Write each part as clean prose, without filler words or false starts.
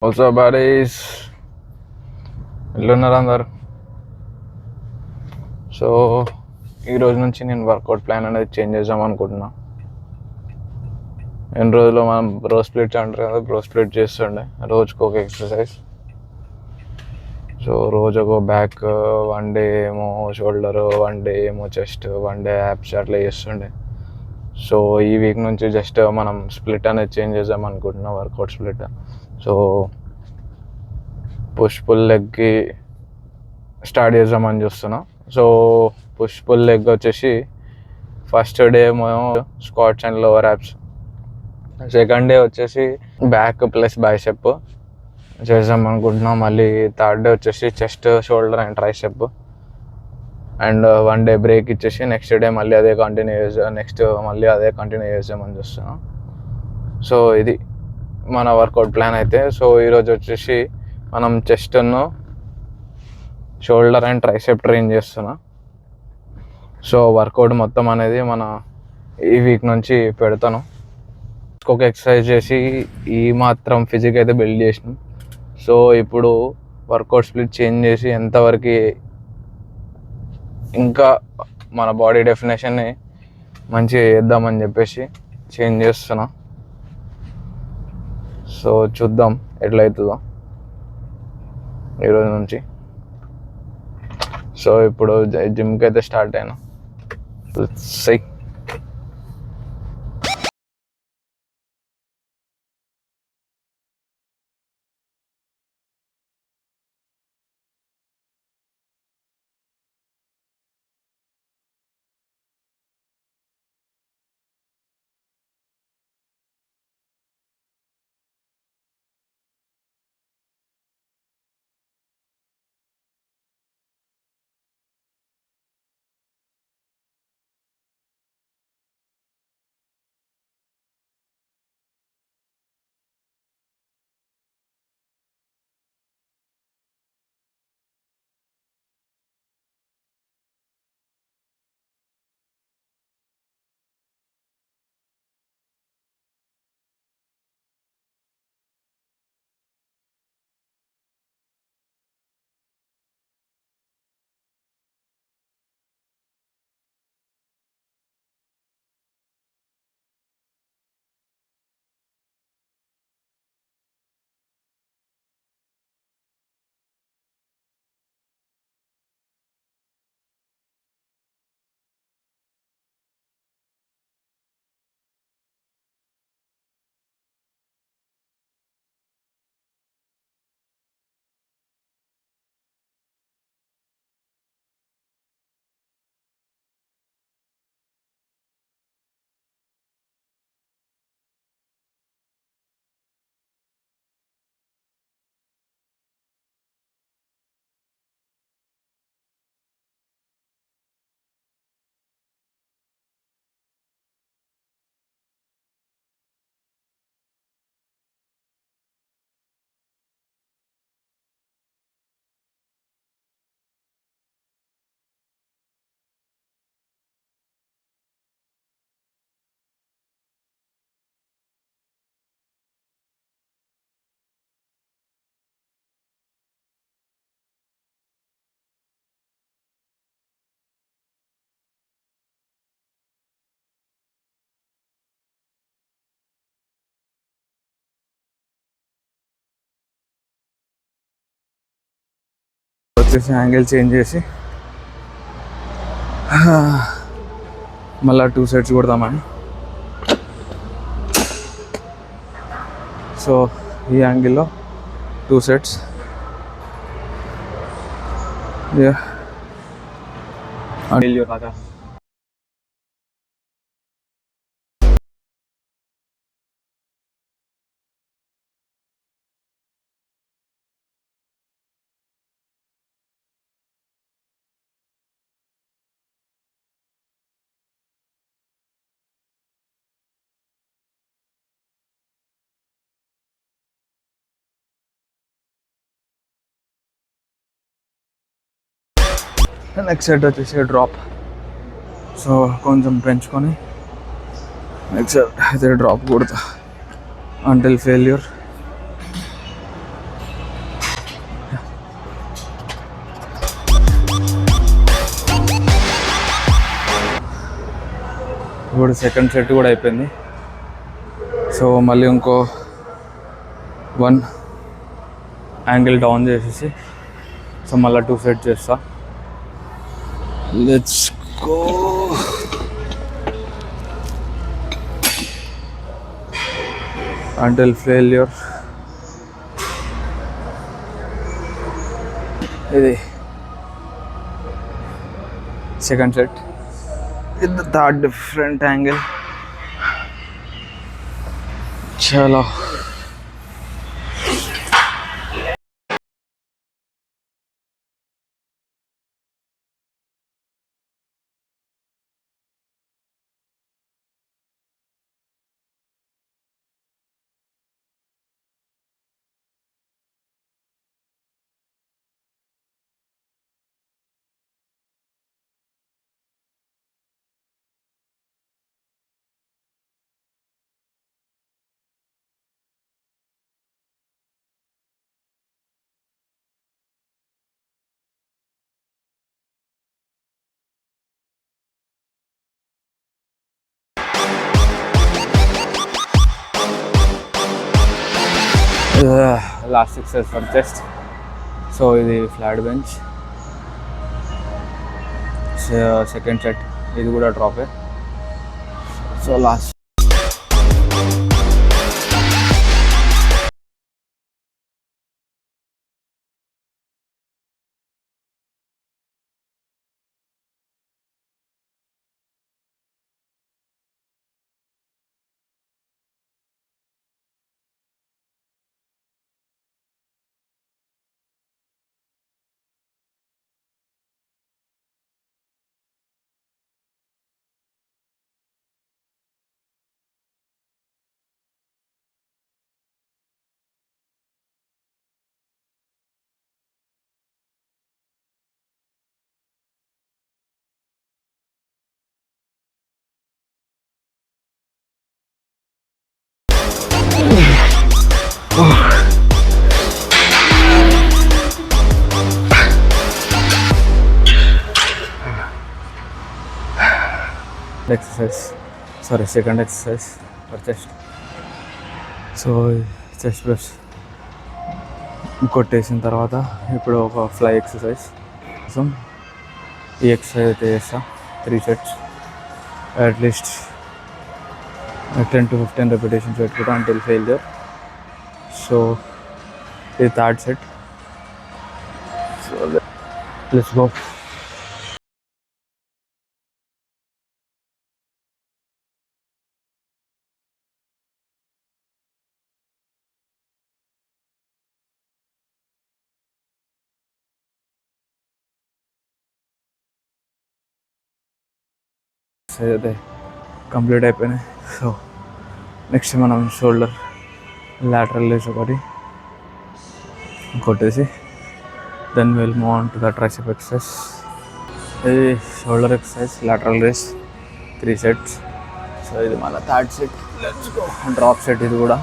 Also bodies ఎట్లున్నారు అందరు. So ఈరోజు నుంచి నేను వర్కౌట్ ప్లాన్ అనేది చేంజ్ చేద్దాం అనుకుంటున్నా. ఎన్ని రోజులు మనం బ్రో స్ప్లిట్ అంటారు కదా, బ్రో స్ప్లిట్ చేస్తుండే రోజుకు ఒక ఎక్సర్సైజ్. సో రోజు ఒక బ్యాక్, 1 డే ఏమో షోల్డర్, 1 డే ఏమో చెస్ట్, 1 డే యాప్స్ అట్లా చేస్తుండే. సో ఈ వీక్ నుంచి జస్ట్ మనం స్ప్లిట్ అనేది చేంజ్ చేద్దాం అనుకుంటున్నాం, workout split. So push pull లెగ్కి స్టార్ట్ చేద్దామని చూస్తున్నా. సో పుష్ పుల్ లెగ్ వచ్చేసి ఫస్ట్ డే ఏమో squats and lower abs, second day వచ్చేసి బ్యాక్ ప్లస్ బైసెప్ చేద్దాం అనుకుంటున్నాం. మళ్ళీ థర్డ్ డే వచ్చేసి chest, shoulder and tricep. And 1 day break ఇచ్చేసి నెక్స్ట్ డే మళ్ళీ అదే కంటిన్యూ చేద్దామని చూస్తున్నాం. సో ఇది మన వర్కౌట్ ప్లాన్ అయితే. సో ఈరోజు వచ్చేసి మనం చెస్ట్ను, షోల్డర్ అండ్ ట్రైసెప్ ట్రైన్ చేస్తున్నా. సో వర్కౌట్ మొత్తం అనేది మన ఈ వీక్ నుంచి పెడతాను. ఒక ఎక్సర్సైజ్ చేసి ఈ మాత్రం ఫిజిక్ అయితే బిల్డ్ చేసినాం. సో ఇప్పుడు వర్కౌట్ స్ప్లిట్ చేంజ్ చేసి ఎంతవరకు ఇంకా మన బాడీ డెఫినేషన్ని మంచిగా చేద్దామని చెప్పేసి చేంజ్ చేస్తున్నా. సో చూద్దాం ఎట్లయితుందో ఈరోజు నుంచి. సో ఇప్పుడు జిమ్కి అయితే స్టార్ట్ అయినా. సై వచ్చేసి యాంగిల్ చేంజ్ చేసి మళ్ళీ 2 సెట్స్ కొడదామని. సో ఈ యాంగిల్లో 2 సెట్స్. రాగా నెక్స్ట్ సెట్ వచ్చేసి డ్రాప్. సో కొంచెం పెంచుకొని నెక్స్ట్ సెట్ అయితే డ్రాప్ కొడతా అంటిల్ ఫెయిల్యూర్. ఇప్పుడు సెకండ్ సెట్ కూడా అయిపోయింది. సో మళ్ళీ ఇంకో 1 యాంగిల్ డౌన్ చేసేసి సో మళ్ళీ 2 సెట్ చేస్తా. Let's go. Until failure. ఇది second set with the third different angle. చలో last exercise for chest. So ఇది ఫ్లాట్ బెంచ్ సెకండ్ సెట్. ఇది కూడా డ్రాపే. So last exercise, sorry second exercise for chest. So chest press కొట్టేసిన తర్వాత ఇప్పుడు ఒక ఫ్లై ఎక్సర్సైజ్ కోసం ఈ ఎక్సర్సైజ్ అయితే చేస్తా. 3 సెట్స్ అట్లీస్ట్ 10 to 15 repetitions పెట్టుకుంటా until failure. సో ఇది third set. So let's go. అయితే కంప్లీట్ అయిపోయినాయి. సో నెక్స్ట్ మనం షోల్డర్ లాటరల్ రేస్ ఒకటి కొట్టేసి then will move on to the tricep exercise. ఇది shoulder exercise lateral raise 3 sets. So ఇది మన third set. Let's go. Drop set ఇది కూడా.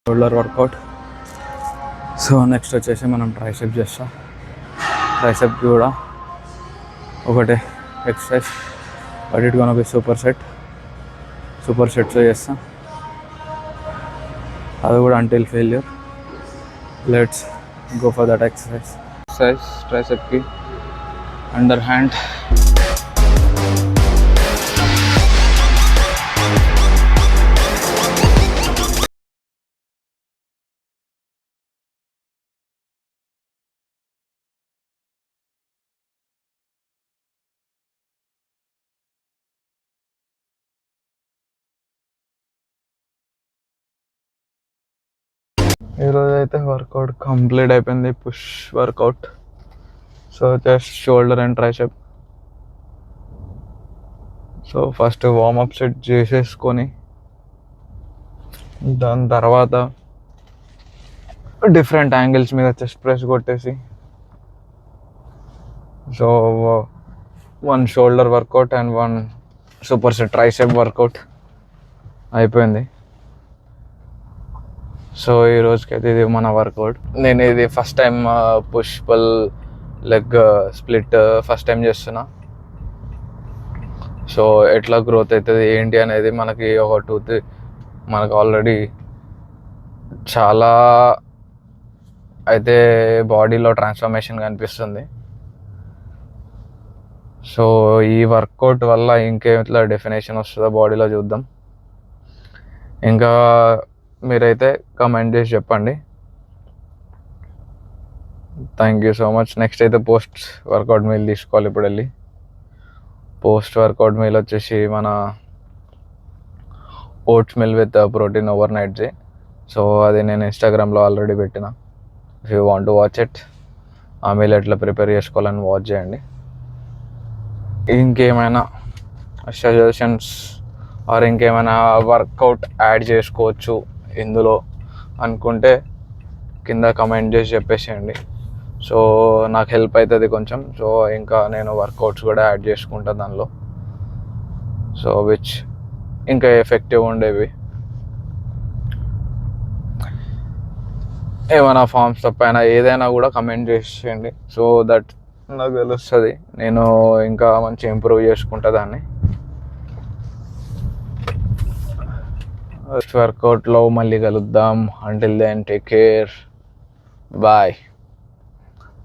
Shoulder work out. సో నెక్స్ట్ వచ్చేసి మనం ట్రైసెప్ చేస్తాం. ట్రైసెప్కి కూడా ఒకటే exercise, but it gonna be super sets చేస్తాం. అది కూడా until failure. Let's go for that exercise. ట్రైసెప్కి అండర్ హ్యాండ్. ఈరోజు అయితే వర్కౌట్ కంప్లీట్ అయిపోయింది, push workout. So just shoulder and tricep. So first warm up set చేసేసుకొని దాని తర్వాత డిఫరెంట్ యాంగిల్స్ మీద చెస్ట్ ప్రెస్ కొట్టేసి so 1 shoulder workout and 1 super set tricep workout అయిపోయింది. సో ఈ రోజుకైతే ఇది మన వర్కౌట్. నేను ఇది first time push pull leg split first time చేస్తున్నా. సో ఎట్లా గ్రోత్ అవుతుంది ఏంటి అనేది మనకి ఒక 2-3 మనకు ఆల్రెడీ చాలా అయితే బాడీలో ట్రాన్స్ఫర్మేషన్ కనిపిస్తుంది. సో ఈ వర్కౌట్ వల్ల ఇంకేట్లా డెఫినేషన్ వస్తుందో బాడీలో చూద్దాం. ఇంకా మీరైతే కమెంట్ చేసి చెప్పండి. Thank you so much. Next అయితే పోస్ట్ వర్కౌట్ మీల్ తీసుకోవాలి. ఇప్పుడు వెళ్ళి పోస్ట్ వర్కౌట్ మీల్ వచ్చేసి మన ఓట్స్ మిల్ విత్ ప్రోటీన్ ఓవర్ నైట్ది. సో అది నేను ఇన్స్టాగ్రామ్లో ఆల్రెడీ పెట్టిన. If you want to watch it, ఆ మీల్ ఎట్లా ప్రిపేర్ చేసుకోవాలని వాచ్ చేయండి. ఇంకేమైనా సజెషన్స్ ఆర్ ఇంకేమైనా వర్కౌట్ యాడ్ చేసుకోవచ్చు ఇందులో అనుకుంటే కింద కమెంట్ చేసి చెప్పేసేయండి. సో నాకు హెల్ప్ అవుతుంది కొంచెం. సో ఇంకా నేను వర్కౌట్స్ కూడా యాడ్ చేసుకుంటాను దానిలో. సో విచ్ ఇంకా ఎఫెక్టివ్ ఉండేవి. ఏమైనా ఫార్మ్స్ తప్పైనా ఏదైనా కూడా కమెంట్ చేసేయండి. సో దట్ నాకు తెలుస్తుంది, నేను ఇంకా మంచి ఇంప్రూవ్ చేసుకుంటా దాన్ని. వర్కౌట్లో మళ్ళీ కలుద్దాం. Until then take care, bye.